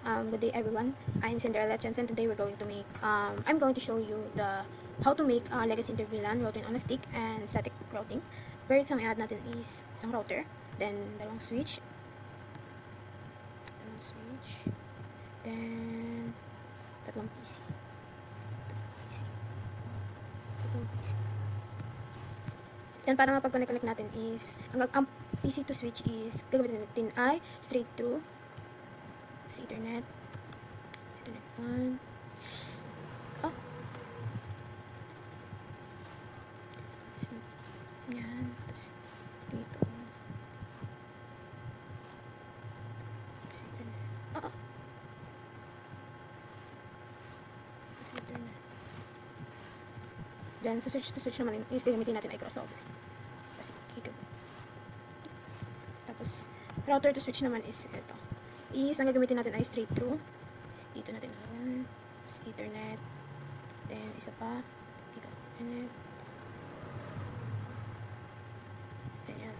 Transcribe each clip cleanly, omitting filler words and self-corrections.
Good day everyone. I'm Cinderella Chance and today we're going to make I'm going to show you the how to make legacy intervillan routing on a stick and static routing. First, ang i-add natin is isang router, then dalawang switch, then tatlong PC. Then para mapag-connect natin is ang PC to switch is gagamitin natin ay straight through sa Ethernet 1. Oh. So, yan. Tapos, dito. Sa Ethernet. Oh. Sa Ethernet. Then, sa switch to switch naman is gagamitin natin ay crossover. Kasi, tapos, router to switch naman is ito. Ang gagamitin natin ay straight through. Dito natin naman. Sa Ethernet. Then, isa pa. Ethernet. Ayan.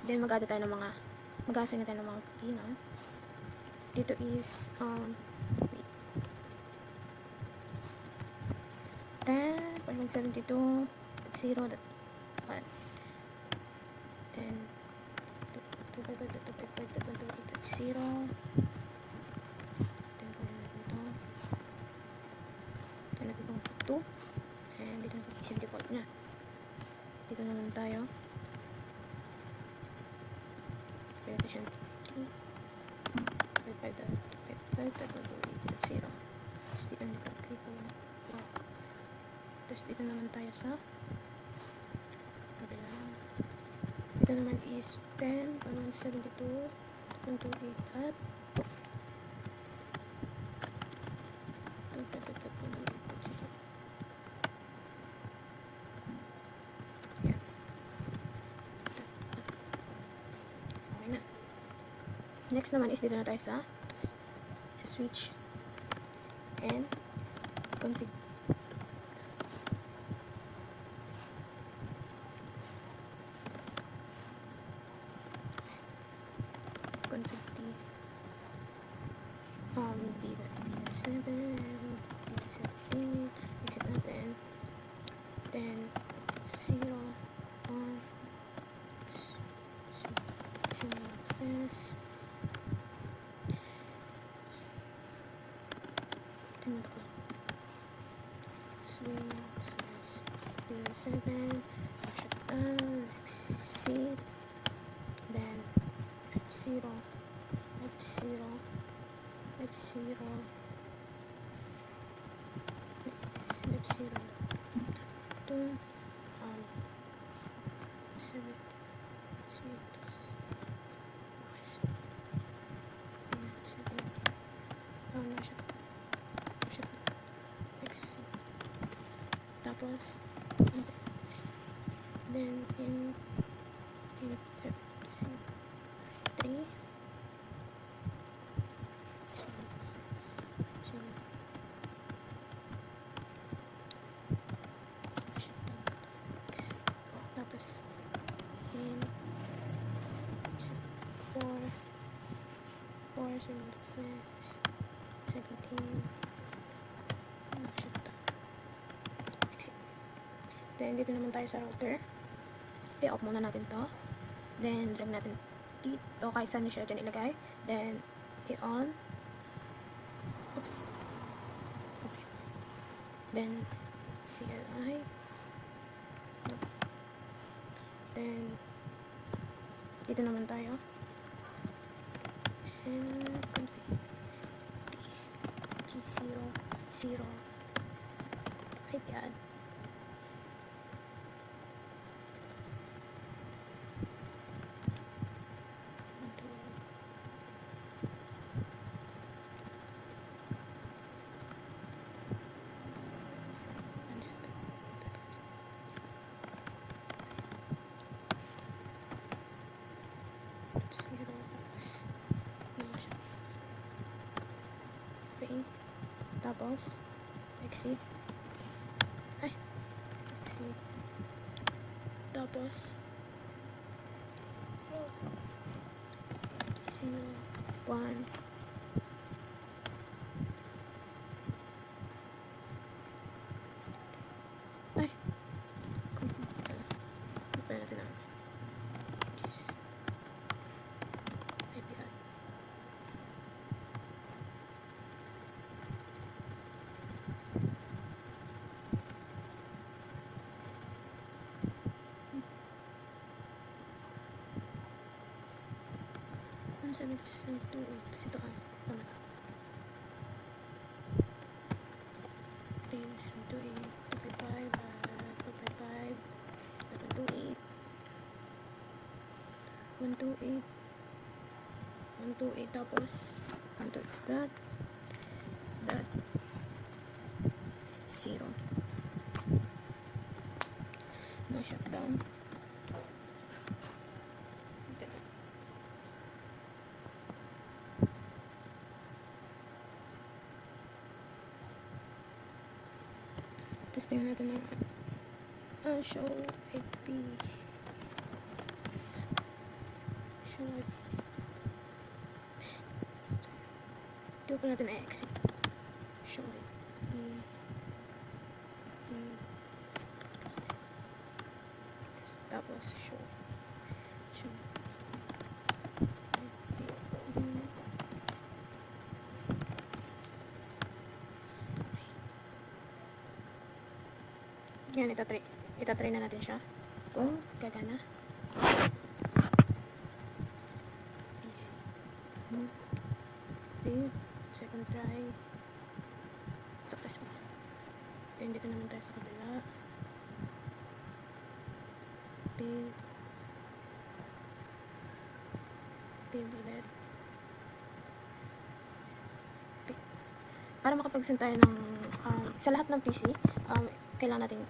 Then, mag-add tayo ng mga mag-assign na tayo ng mga pina. Dito is wait. 10.172 0.1 then 255.255.258.0 then kung ano ito natin itong 2 and dito natin isip default nya. Dito naman tayo pwede siya 255.255.258.0 tapos dito natin tapos dito naman tayo sa kabila. Dito naman is 10.172.28 at 255.258.0. Yan. Okay na. Next naman is dito na tayo sa switch and config. Exit natin, then 0 on access tinod ko 7 shutdown, exit, then F0 to 7 tapos then in F3 tapos in 4 17 exit. Then dito naman tayo sa router, i-off muna natin to, then drag natin dito kahit saan siya dyan ilagay, then i-on, oops, okay, then CLI, then dito naman tayo and config G00 IP add tapos exit tapos 0, 1. Ay, pala natin ang IPR. Ano sabi ko sa 2, kasi ito ano to? Please, 2, 255, 255, 128, 128, 128, tapos, dot, 0. No shutdown. Tapos tingnan natin ang show IP. Show IP. Ito pa natin exit. Show IP. Tapos show yan, itatry na natin siya kung gagana. Second try, successful. Then dito naman tayo sa kabila. Pin ulit. Para makapag-send tayo ng sa lahat ng PC, kailangan natin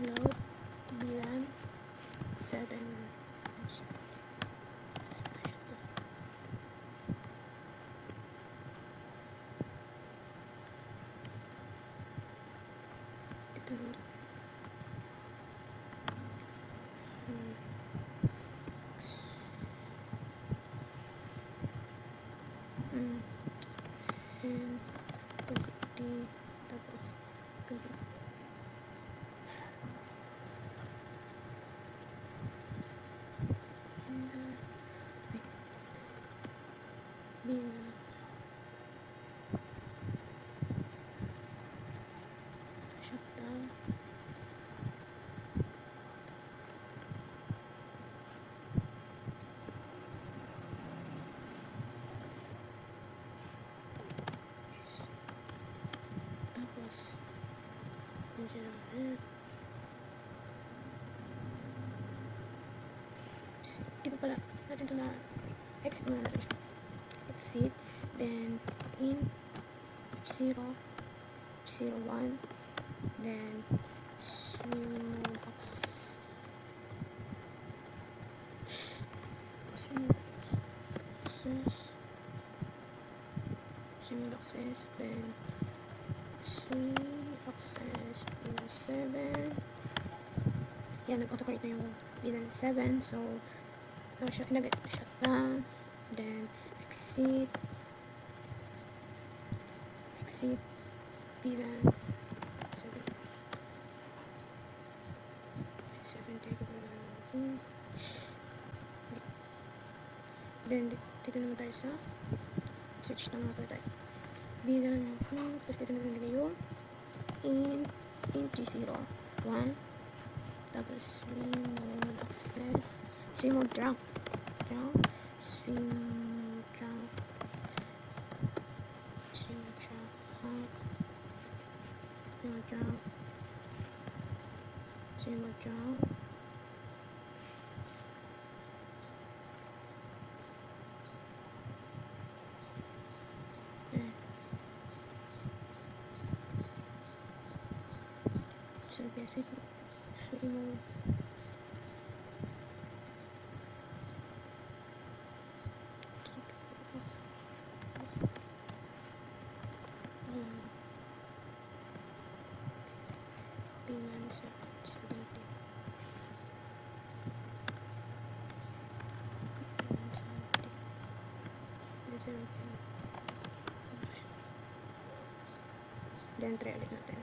load bilan 7. And tapos shutdown. Tapos di ko pala natin ito na exit muna natin siya. Exit, then in F0, F01, then swing access, then swing access P7. Yan, nag-autocorrect na yung bilang 7, so shut down, then exit bilang 7 then dito naman tayo sa switch na mga tayo bilang tapos dito naman nilagay yung in G0 1, tapos swing mode access, swing mode drunk, swing drunk, Sino dyan? So, yes, we mo P9 70. Then try ulit natin.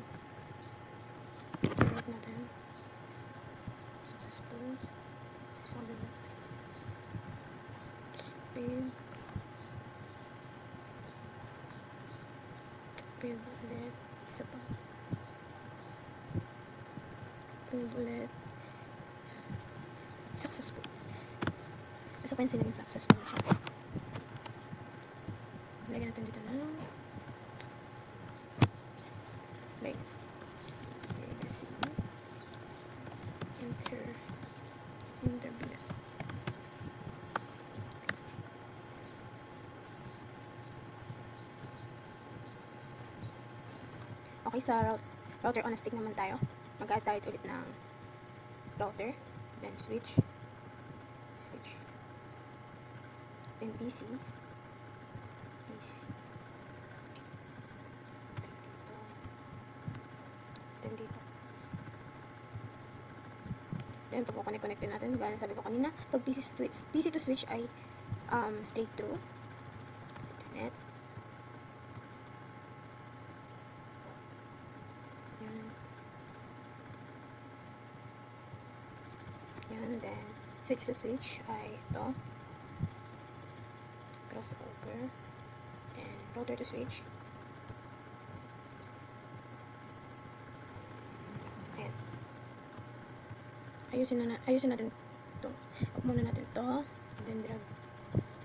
Successful. Isang ulit. Pin. Pin ulit. Isa pa. Pin ulit. Successful. So, kung sino yung successful siya. Lagyan natin dito na legs. Legacy. Enter bilang. Okay, sa router on a stick naman tayo. Mag-add tayo ulit ng router. Then switch. Then PC. Then dito. Then pag connect natin, gaya sabi ko kanina, pag PC to switch ay straight through sa internet. Yan, then switch to switch ay ito. Crossover. Then router to switch. Ayan. Ayusin natin ito. Off muna natin ito. Then drag.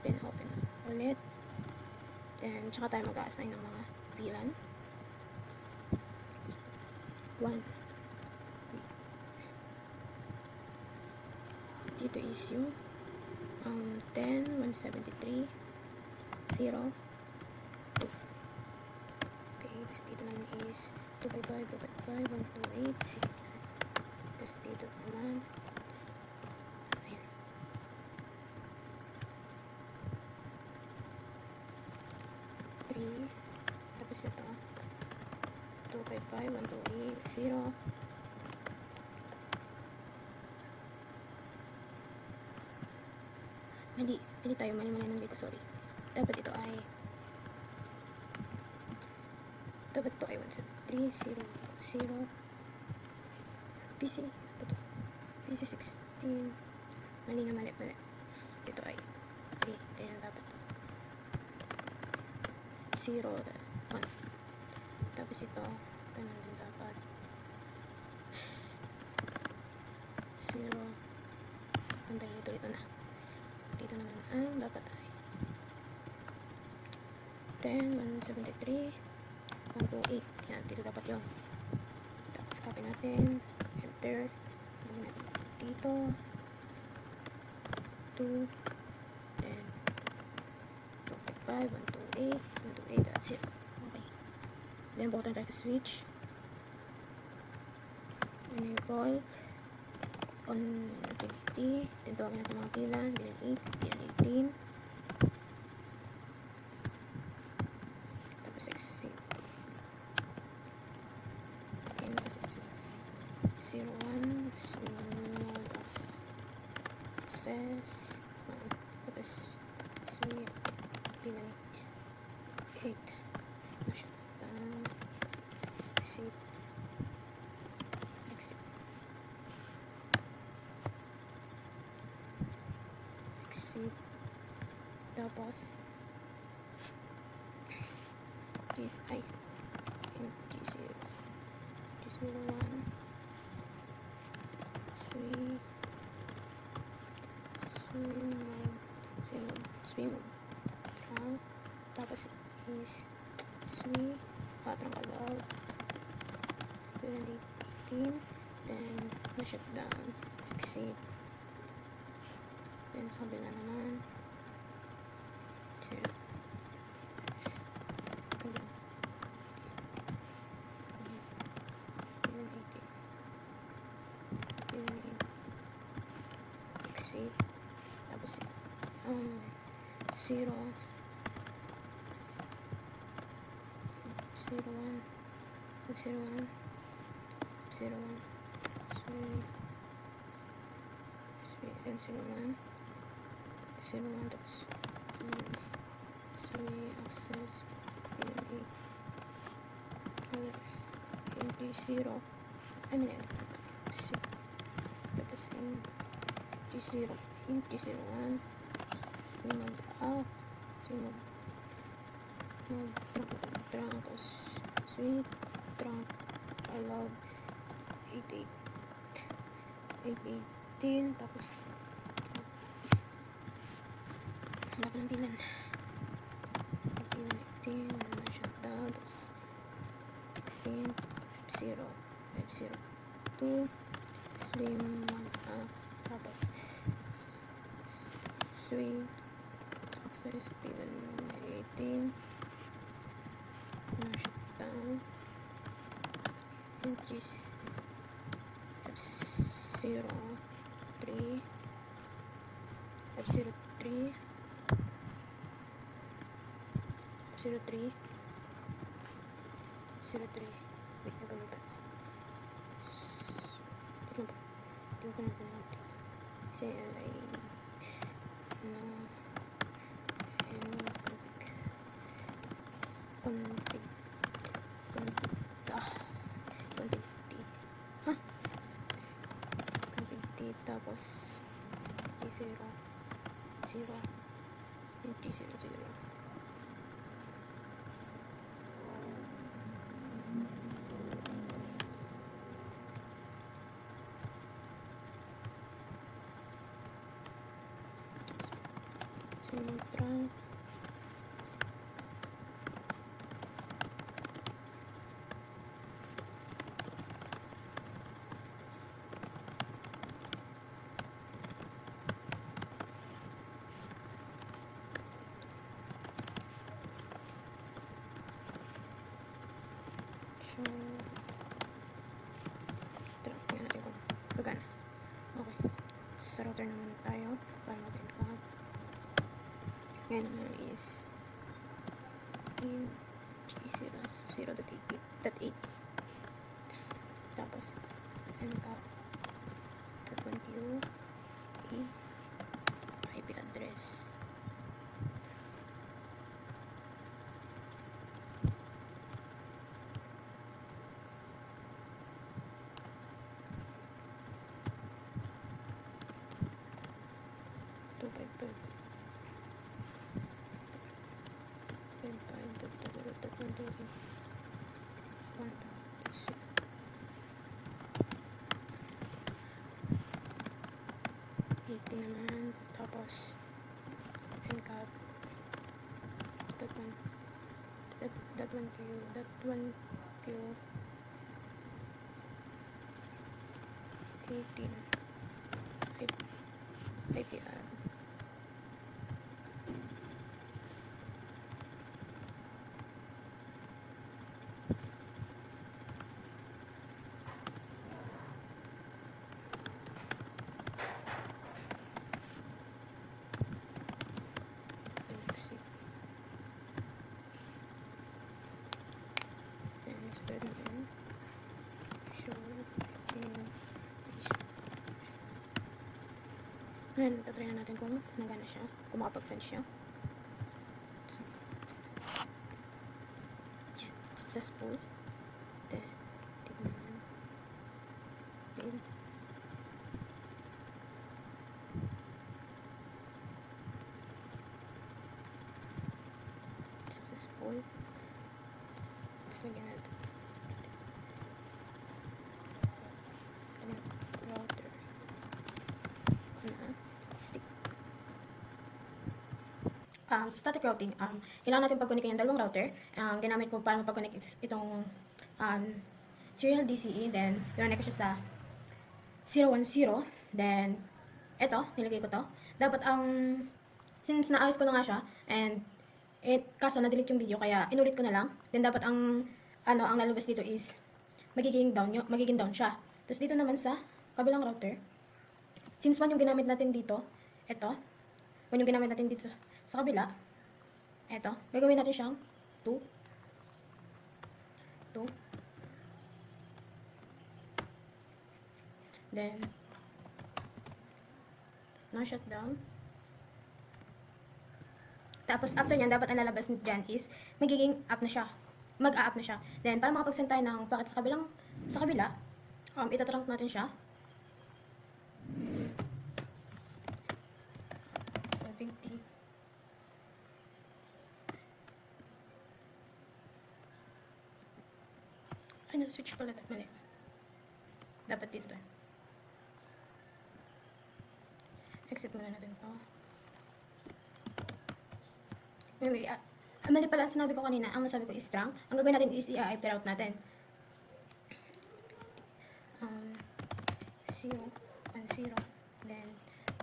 Then open ulit. Then tsaka tayo mag-a-assign ng mga VLAN. 1. Dito is yung 10, 173, 0, 2. Okay, tapos dito naman is 255, 128, 0. Tapos dito naman, ayan. Tapos ito, 255, 128, 0. Mali tayo, mali ng dito, sorry. Dapat ito ay 173, 0, PC, PC 16, mali. Ito ay 3, kaya dapat 0, 1. Tapos ito, ganun din dapat 0, hanggang dito na. Dito naman ang dapat ay 10, 173, 128. Yan, dito dapat yun. Tapos copy natin, enter, lagyan natin dito 2, then 255, 128, that's it. Okay, then button tayo sa switch, enable connectivity, then tawagin natin mga pilan, bilan 8, bilan 18, tapos 6, 01, access, tapos bilan 8, exit, tapos G01, swim, tapos is trangkalog, 18, then na-shutdown, exit, then sa kabila naman 0, ganun, 18, exit, tapos 0, 01, 01, 01, 01, 01, tapos 3 access, PNA, NG0, I mean, tapos NG0, NG01, mag out, trunk, tapos sweep, trunk, allowed, 818, tapos wala ko ng bilan, 18, na-shutdown, tapos exit, F0, F02, swim, mag-up, tapos swing, access, bilan, 18, na-shutdown, NGs, F03, F03, wait, nagkamali ba? Ito ko natin natin. CLI, no, and config, config T, tapos G0, 0, G0, 0. Trunk, so tingnan natin kung gagana. Okay, sa router naman tayo para mag-encode. Ngayon naman is in G0.8, tapos encode .1q IP address, naman, tapos encode .1q 18 IP add, exit, then spread again, show, and ngayon, tatry na natin kung nagana siya, kung makapag-send siya. So, successful. Then, tignan. Then, successful. Tapos lagyan natin. Router. Stick. Static routing, kailangan natin pag-connect yung dalawang router. Ginamit ko para mapag-connect itong serial DCE, then connect ko siya sa 010. Then, eto, nilagay ko to. Dapat since naayos ko na nga siya, and kaso na-delete yung video, kaya inulit ko na lang. Then, dapat ang lalabas dito is, magiging down siya. Tapos, dito naman sa kabilang router, since 1 yung ginamit natin dito, eto, 1 yung ginamit natin dito sa kabila, eto, gagawin natin siyang 2, then, shutdown. Tapos, after nyan, dapat ang lalabas dyan is, magiging up na siya. Mag-a-up na siya. Then, para makapag-send tayo ng packet sa kabila, itatrunk natin siya. 150. Ay, nasa-switch pala. Mali. Dapat dito tayo. Exit muna natin ito. Anyway, mali pala sinabi ko kanina. Ang nasabi ko is strong. Ang gagawin natin is i-IP route natin. 0, 1, 0. Then,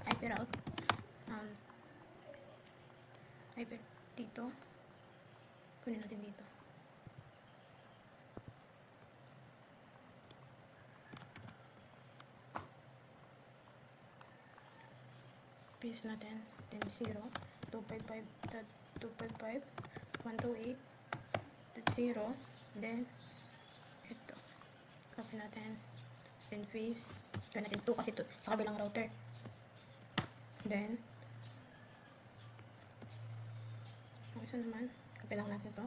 IP route. IP dito. Kunin natin dito. Paste natin. Then 0, 255.128.0. Then, ito. Copy natin. Then paste. Gawin natin 2 kasi sa kabilang router. Then, ang isa naman, copy lang natin ito.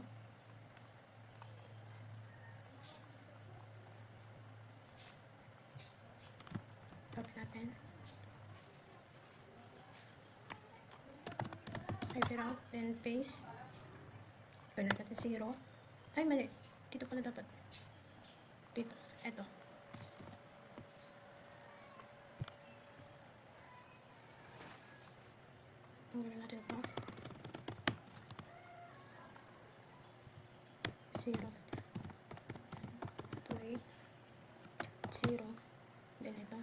Copy natin. IP route, then paste. Gawin natin 0. Ay, mali. Dito pala dapat. Dito. Eto. Ang gawin natin ito. 0. 28. 0. Then ito.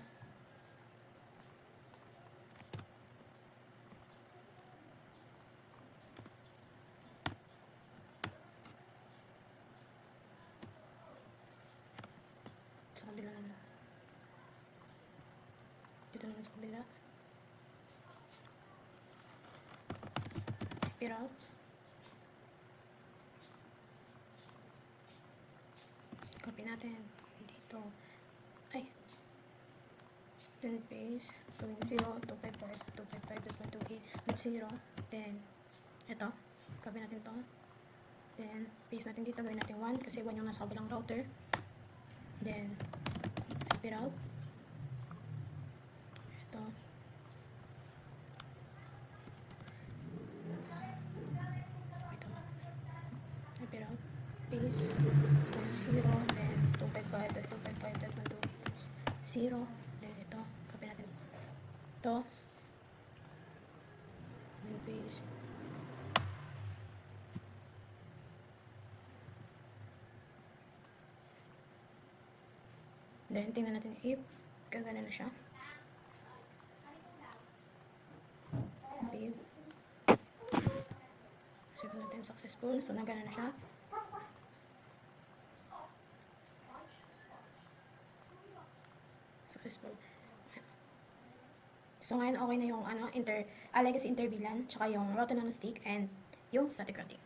Sa kabila naman. Dito naman sa kabila. IP route. Copy natin. Dito. Ay. Then paste. 0, 255.258.0. Then, ito. Copy natin to. Then, paste natin dito. Gawin natin 1 kasi 1 yung nasa kabilang router. Then, IP route. Ito. Ito. IP route. Paste. 0. Then, 255.255.128.0. Then, ito. Copy natin. Ito. Then, paste. Then, tingnan natin if gagana na siya. Sabi natin successful. So, nagana na siya. Successful. So, ngayon okay na yung legacy interVLAN, tsaka yung router nanostick, and yung static routing.